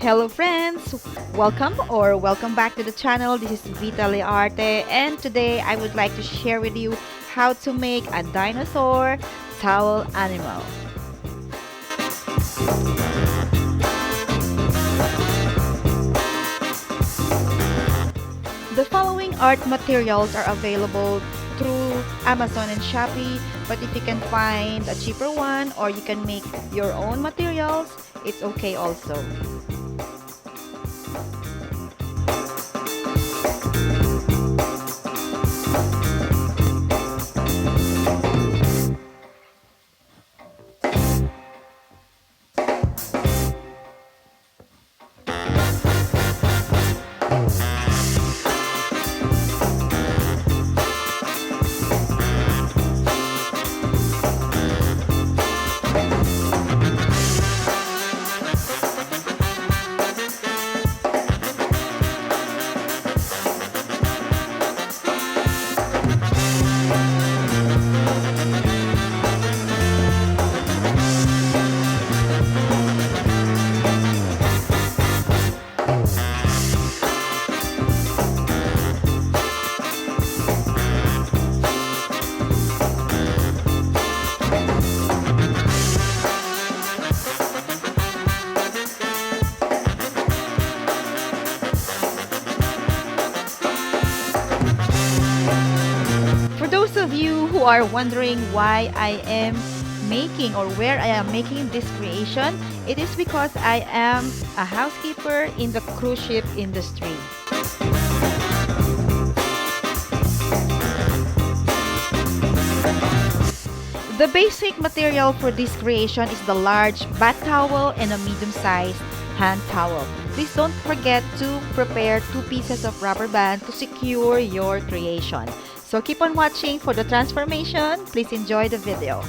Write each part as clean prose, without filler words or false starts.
Hello friends! Welcome back to the channel. This is Vita Learte, and today I would like to share with you how to make a dinosaur towel animal. The following art materials are available through Amazon and Shopee, but if you can find a cheaper one or you can make your own materials, it's okay also. For those of you who are wondering why I am making or where I am making this creation, it is because I am a housekeeper in the cruise ship industry. The basic material for this creation is the large bath towel and a medium-sized hand towel. Please don't forget to prepare 2 pieces of rubber band to secure your creation. So keep on watching for the transformation. Please enjoy the video.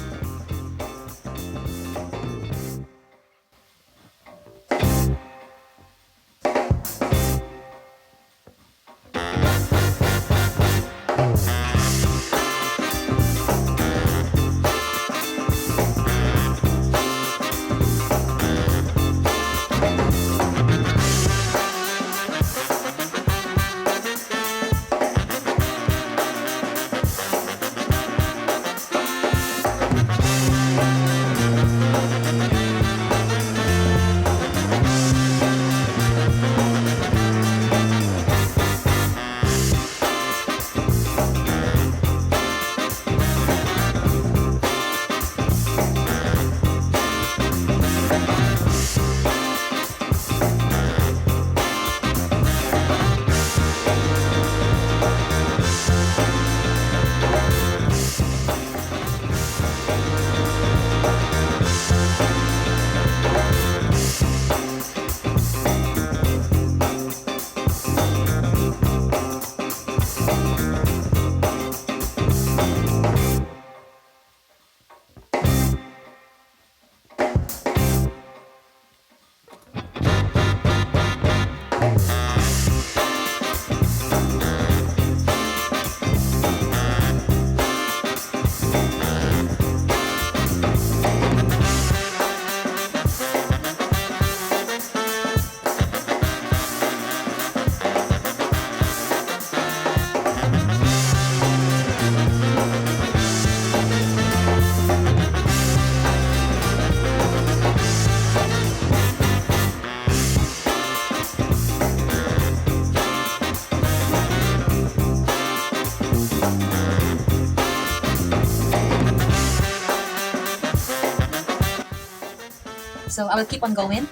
So I will keep on going,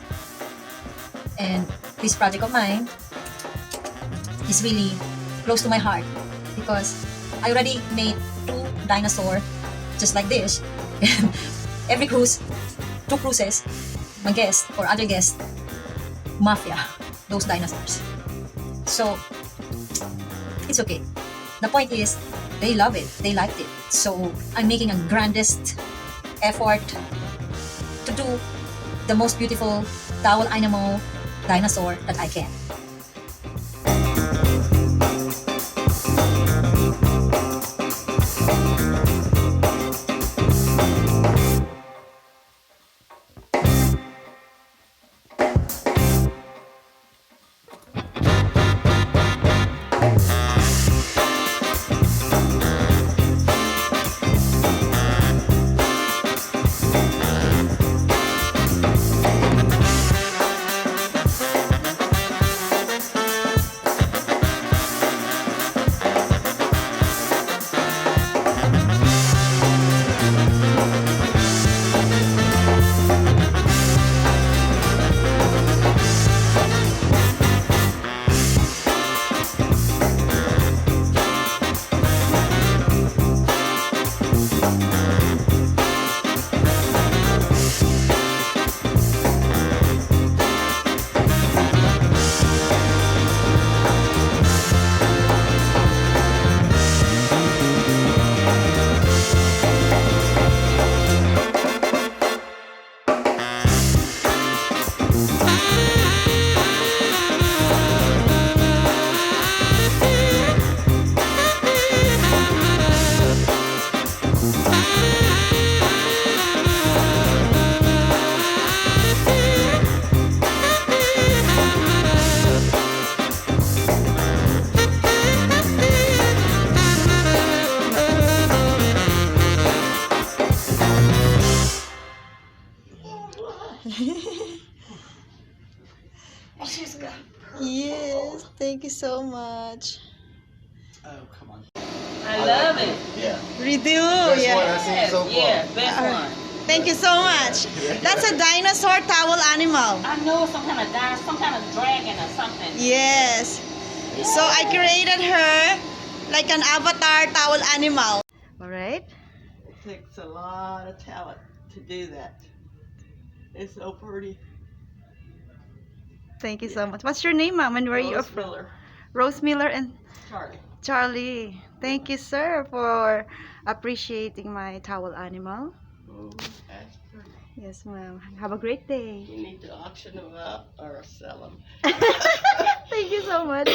and this project of mine is really close to my heart because I already made 2 dinosaur just like this. Every cruise, 2 cruises, my guest or other guest, mafia those dinosaurs. So it's okay. The point is they love it, they liked it. So I'm making a grandest effort to do the most beautiful towel animal dinosaur that I can. Thank you so much. Oh, come on. I love it. Yeah. We do, Best yeah. one I've seen so far. Yeah, best one. Thank you so much. That's a dinosaur towel animal. I know it's some kind of dinosaur, some kind of dragon or something. Yes. So I created her like an avatar towel animal. All right. It takes a lot of talent to do that. It's so pretty. Thank you so much. What's your name, Mom? And where are you Rose from? Miller. Rose Miller and Charlie. Charlie. Thank you, sir, for appreciating my towel animal. Oh, that's pretty. Yes, ma'am. Have a great day. You need to auction them up or sell them. Thank you so much.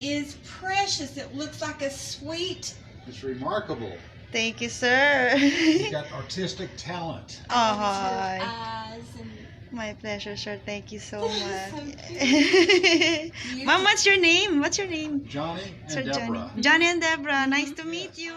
Is precious. It looks like a sweet. It's remarkable. Thank you, sir. You've got artistic talent. Oh, hi. Eyes and My pleasure, sir. Thank you so So much. cute. Mom, what's your name? What's your name? Johnny Sir and Deborah. Johnny. Johnny and Deborah. Nice to meet you.